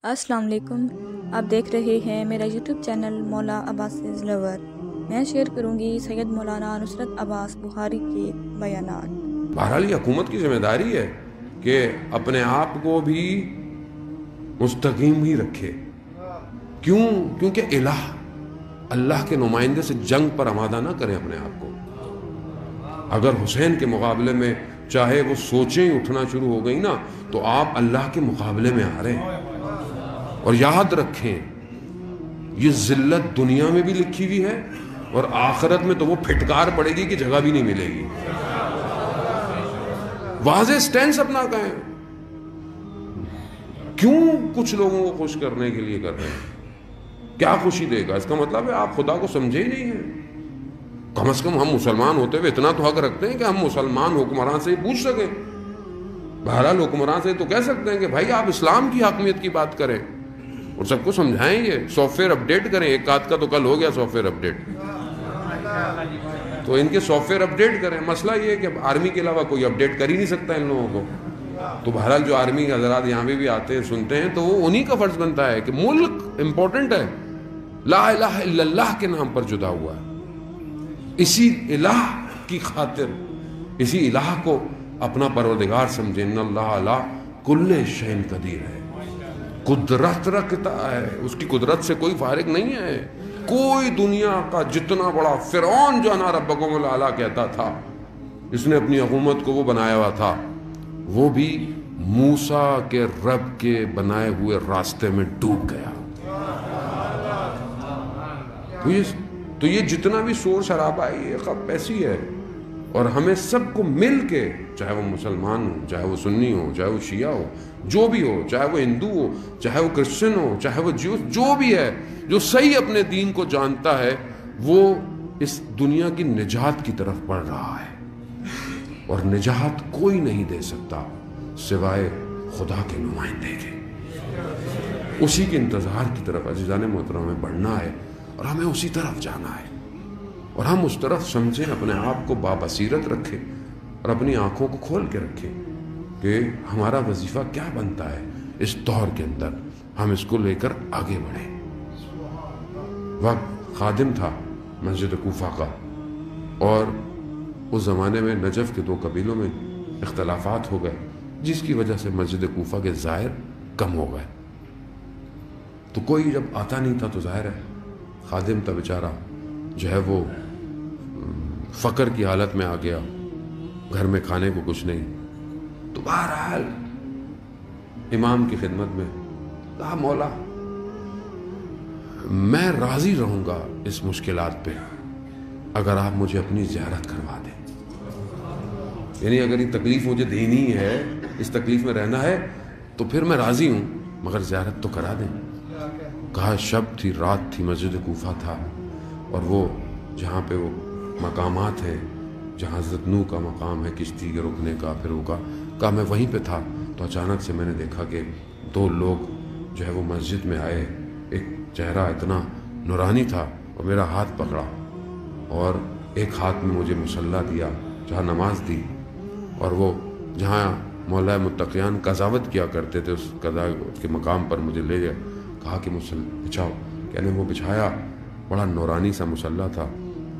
السلام علیکم، آپ دیکھ رہے ہیں میرا یوٹیوب چینل مولا عباس از لور۔ میں شیئر کروں گی سید مولانا نصرت عباس بخاری کے بیانات۔ بہرحال یہ حکومت کی ذمہ داری ہے کہ اپنے آپ کو بھی مستقیم ہی رکھے۔ کیونکہ اللہ کے نمائندے سے جنگ پر آمادہ نہ کریں اپنے آپ کو۔ اگر حسین کے مقابلے میں چاہے وہ سوچیں اٹھنا شروع ہو گئی نا تو آپ اللہ کے مقابلے میں آ رہے ہیں۔ اور یاد رکھیں یہ ذلت دنیا میں بھی لکھی ہوئی ہے اور آخرت میں تو وہ پھٹکار پڑے گی کہ جگہ بھی نہیں ملے گی۔ واضح سٹینس اپنا کہیں۔ کیوں کچھ لوگوں کو خوش کرنے کے لیے کر رہے ہیں؟ کیا خوشی دے گا؟ اس کا مطلب ہے آپ خدا کو سمجھے ہی نہیں ہیں۔ کم از کم ہم مسلمان ہوتے ہوئے اتنا تو حق رکھتے ہیں کہ ہم مسلمان حکمران سے پوچھ سکیں۔ بہرحال حکمران سے تو کہہ سکتے ہیں کہ بھائی آپ اسلام کی حاکمیت کی بات کریں اور سب کو سمجھائیں، یہ سافٹ ویئر اپڈیٹ کریں۔ ایک آدھ کا تو کل ہو گیا سافٹ ویئر اپڈیٹ، تو ان کے سافٹ ویئر اپڈیٹ کریں۔ مسئلہ یہ ہے کہ آرمی کے علاوہ کوئی اپڈیٹ کر ہی نہیں سکتا ان لوگوں کو۔ تو بہرحال جو آرمی کے حضرات یہاں بھی آتے ہیں سنتے ہیں تو وہ انہی کا فرض بنتا ہے کہ ملک امپورٹنٹ ہے، لا الہ الا اللہ کے نام پر جدا ہوا ہے۔ اسی الہ کی خاطر اسی الہ کو اپنا پروردگار سمجھیں۔ ان اللہ علی کل شیء قدیر ہے، قدرت رکھتا ہے، اس کی قدرت سے کوئی فارغ نہیں ہے۔ کوئی دنیا کا جتنا بڑا فرعون جو انا ربکم الاعلی کہتا تھا، اس نے اپنی حکومت کو وہ بنایا ہوا تھا، وہ بھی موسیٰ کے رب کے بنائے ہوئے راستے میں ڈوب گیا۔ تو یہ جتنا بھی شور شرابہ ہے یہ خب ایسی ہے، اور ہمیں سب کو مل کے، چاہے وہ مسلمان ہو، چاہے وہ سنی ہو، چاہے وہ شیعہ ہو، جو بھی ہو، چاہے وہ ہندو ہو، چاہے وہ کرسچن ہو، چاہے وہ جیوس، جو بھی ہے، جو صحیح اپنے دین کو جانتا ہے وہ اس دنیا کی نجات کی طرف بڑھ رہا ہے۔ اور نجات کوئی نہیں دے سکتا سوائے خدا کے نمائندے کے۔ اسی کے انتظار کی طرف عزیزان محترم ہمیں بڑھنا ہے اور ہمیں اسی طرف جانا ہے، اور ہم اس طرف سمجھیں، اپنے آپ کو بابصیرت رکھیں اور اپنی آنکھوں کو کھول کے رکھیں کہ ہمارا وظیفہ کیا بنتا ہے اس دور کے اندر، ہم اس کو لے کر آگے بڑھیں۔ وقت خادم تھا مسجد کوفہ کا، اور اس زمانے میں نجف کے دو قبیلوں میں اختلافات ہو گئے، جس کی وجہ سے مسجد کوفہ کے زائر کم ہو گئے۔ تو کوئی جب آتا نہیں تھا تو ظاہر ہے خادم تھا بیچارہ، جو ہے وہ فقر کی حالت میں آ گیا، گھر میں کھانے کو کچھ نہیں۔ تو بہرحال امام کی خدمت میں کہا مولا میں راضی رہوں گا اس مشکلات پہ اگر آپ مجھے اپنی زیارت کروا دیں، یعنی اگر یہ تکلیف مجھے دینی ہے، اس تکلیف میں رہنا ہے تو پھر میں راضی ہوں، مگر زیارت تو کرا دیں۔ کہا شب تھی، رات تھی، مسجد کوفہ تھا، اور وہ جہاں پہ وہ مقامات ہیں، جہاں حضرت نوح کا مقام ہے کشتی کے رکنے کا، پھر وہ کہا میں وہیں پہ تھا تو اچانک سے میں نے دیکھا کہ دو لوگ جو ہے وہ مسجد میں آئے، ایک چہرہ اتنا نورانی تھا اور میرا ہاتھ پکڑا، اور ایک ہاتھ میں مجھے مصلی دیا جہاں نماز دی، اور وہ جہاں مولا متقیان قضاوت کیا کرتے تھے اس قضا کے مقام پر مجھے لے گئے، کہا کہ مصلی بچھاؤ، کہنے وہ بچھایا، بڑا نورانی سا مصلی تھا،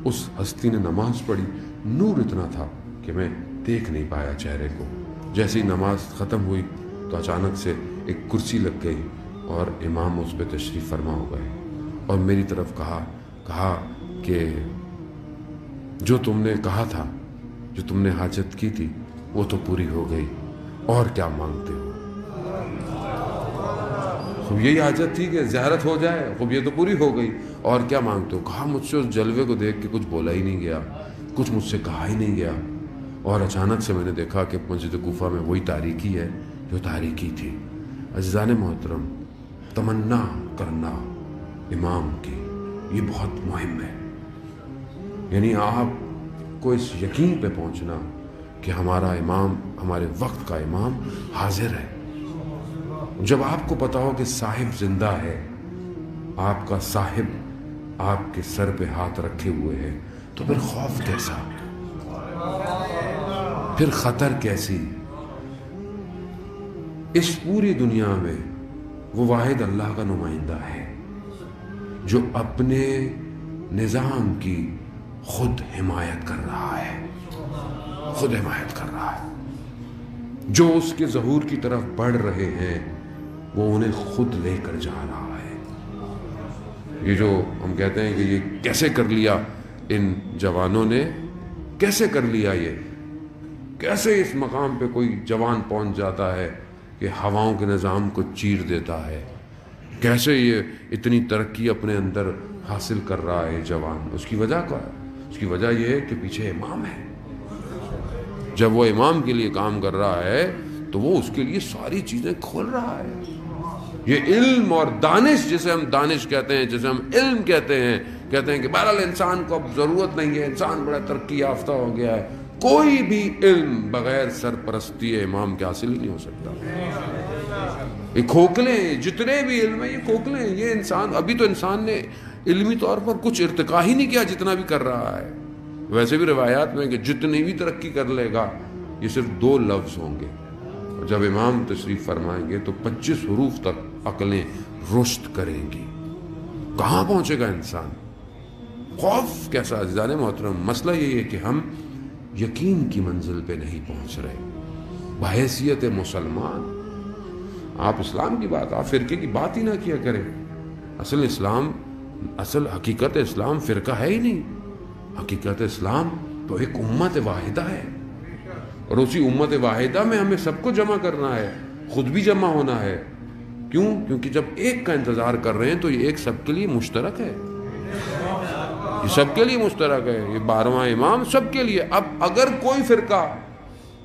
اس ہستی نے نماز پڑھی، نور اتنا تھا کہ میں دیکھ نہیں پایا چہرے کو۔ جیسے ہی نماز ختم ہوئی تو اچانک سے ایک کرسی لگ گئی اور امام اس پہ تشریف فرما ہو گئے، اور میری طرف کہا کہ جو تم نے کہا تھا، جو تم نے حاجت کی تھی وہ تو پوری ہو گئی، اور کیا مانگتے ہو؟ خوب یہی حاجت تھی کہ زیارت ہو جائے، خوب یہ تو پوری ہو گئی، اور کیا مانگتے ہو؟ کہا مجھ سے اس جلوے کو دیکھ کے کچھ بولا ہی نہیں گیا، کچھ مجھ سے کہا ہی نہیں گیا، اور اچانک سے میں نے دیکھا کہ مسجد کوفہ میں وہی تاریکی ہے جو تاریکی تھی۔ عزیزان محترم، تمنا کرنا امام کی یہ بہت مہم ہے، یعنی آپ کو اس یقین پہ پہنچنا کہ ہمارا امام، ہمارے وقت کا امام حاضر ہے۔ جب آپ کو پتا ہو کہ صاحب زندہ ہے، آپ کا صاحب آپ کے سر پہ ہاتھ رکھے ہوئے ہے، تو پھر خوف کیسا، پھر خطر کیسی؟ اس پوری دنیا میں وہ واحد اللہ کا نمائندہ ہے جو اپنے نظام کی خود حمایت کر رہا ہے، خود حمایت کر رہا ہے۔ جو اس کے ظہور کی طرف بڑھ رہے ہیں وہ انہیں خود لے کر جا رہا ہے۔ یہ جو ہم کہتے ہیں کہ یہ کیسے کر لیا ان جوانوں نے، کیسے کر لیا، یہ کیسے اس مقام پہ کوئی جوان پہنچ جاتا ہے کہ ہواؤں کے نظام کو چیر دیتا ہے، کیسے یہ اتنی ترقی اپنے اندر حاصل کر رہا ہے جوان۔ اس کی وجہ کیا ہے؟ اس کی وجہ یہ ہے کہ پیچھے امام ہے۔ جب وہ امام کے لیے کام کر رہا ہے تو وہ اس کے لیے ساری چیزیں کھول رہا ہے۔ یہ علم اور دانش، جسے ہم دانش کہتے ہیں، جسے ہم علم کہتے ہیں کہ بہرحال انسان کو اب ضرورت نہیں ہے، انسان بڑا ترقی یافتہ ہو گیا ہے۔ کوئی بھی علم بغیر سرپرستی امام کے حاصل ہی نہیں ہو سکتا۔ یہ کھوکھلے ہیں، جتنے بھی علم ہیں یہ کھوکھلے ہیں۔ یہ انسان، ابھی تو انسان نے علمی طور پر کچھ ارتقا ہی نہیں کیا جتنا بھی کر رہا ہے۔ ویسے بھی روایات میں کہ جتنی بھی ترقی کر لے گا یہ صرف 2 لفظ ہوں گے، اور جب امام تشریف فرمائیں گے تو 25 حروف تک عقلیں رشد کریں گی۔ کہاں پہنچے گا انسان؟ خوف کیسا عزیزان محترم! مسئلہ یہ ہے کہ ہم یقین کی منزل پہ نہیں پہنچ رہے بحیثیت مسلمان۔ آپ اسلام کی بات، آپ فرقے کی بات ہی نہ کیا کریں۔ اصل حقیقت اسلام فرقہ ہے ہی نہیں۔ حقیقت اسلام تو ایک امت واحدہ ہے، اور اسی امت واحدہ میں ہمیں سب کو جمع کرنا ہے، خود بھی جمع ہونا ہے۔ کیوں؟ کیونکہ جب ایک کا انتظار کر رہے ہیں تو یہ ایک سب کے لیے مشترک ہے، یہ سب کے لیے مشترک ہے۔ یہ 12واں امام سب کے لیے۔ اب اگر کوئی فرقہ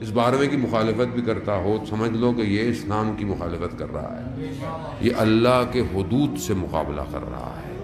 اس 12ویں کی مخالفت بھی کرتا ہو تو سمجھ لو کہ یہ اسلام کی مخالفت کر رہا ہے، یہ اللہ کے حدود سے مقابلہ کر رہا ہے۔